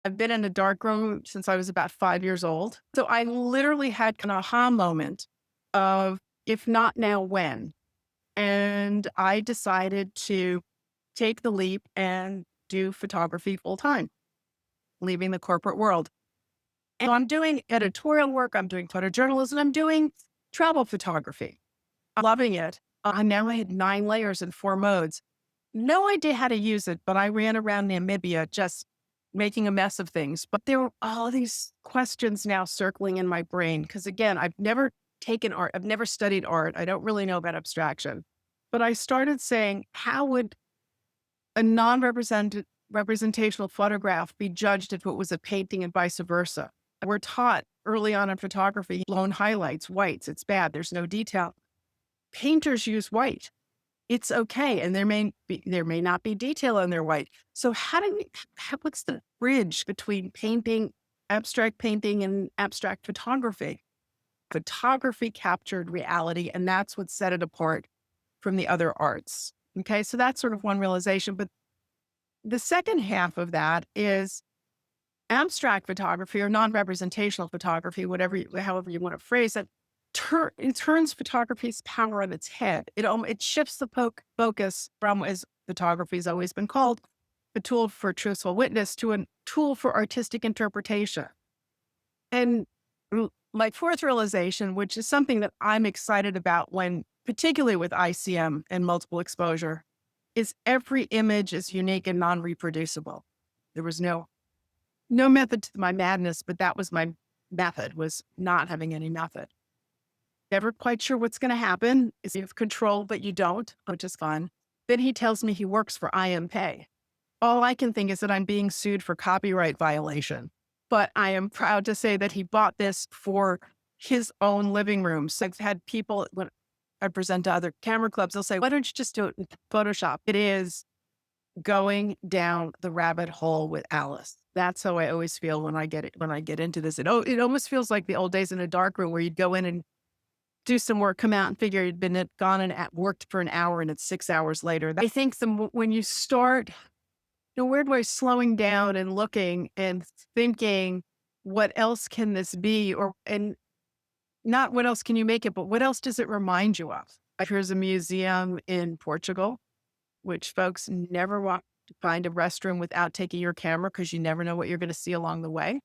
I've been in a dark room since I was about 5 years old. So I literally had an aha moment of, if not now, when? And I decided to take the leap and do photography full time, leaving the corporate world. And I'm doing editorial work, I'm doing photojournalism, I'm doing travel photography. I'm loving it. Now I had 9 layers in 4 modes. No idea how to use it, but I ran around Namibia just making a mess of things. But there were all these questions now circling in my brain. Because again, I've never taken art, I've never studied art. I don't really know about abstraction. But I started saying, how would a representational photograph be judged if it was a painting and vice versa? We're taught early on in photography, blown highlights, whites, it's bad, there's no detail. Painters use white. It's okay. And there may not be detail in their white. So what's the bridge between abstract painting and abstract photography? Photography captured reality, and that's what set it apart from the other arts. Okay. So that's sort of one realization. But the second half of that is abstract photography or non-representational photography, however you want to phrase it. It turns photography's power on its head. It shifts the focus from, as photography has always been called, a tool for truthful witness, to a tool for artistic interpretation. And my fourth realization, which is something that I'm excited about particularly with ICM and multiple exposure, is every image is unique and non-reproducible. There was no method to my madness, but that was my method, was not having any method. Never quite sure what's going to happen. You have control, but you don't, which is fun. Then he tells me he works for IMPay. All I can think is that I'm being sued for copyright violation. But I am proud to say that he bought this for his own living room. So I've had people, when I present to other camera clubs, they'll say, why don't you just do it in Photoshop? It is going down the rabbit hole with Alice. That's how I always feel when I get into this. It almost feels like the old days in a dark room where you'd go in and do some work, come out and figure you'd been gone and worked for an hour and it's 6 hours later. I think when you start in a weird way slowing down and looking and thinking, what else can this be? And not what else can you make it, but what else does it remind you of? Here's a museum in Portugal, which folks never want to find a restroom without taking your camera because you never know what you're going to see along the way.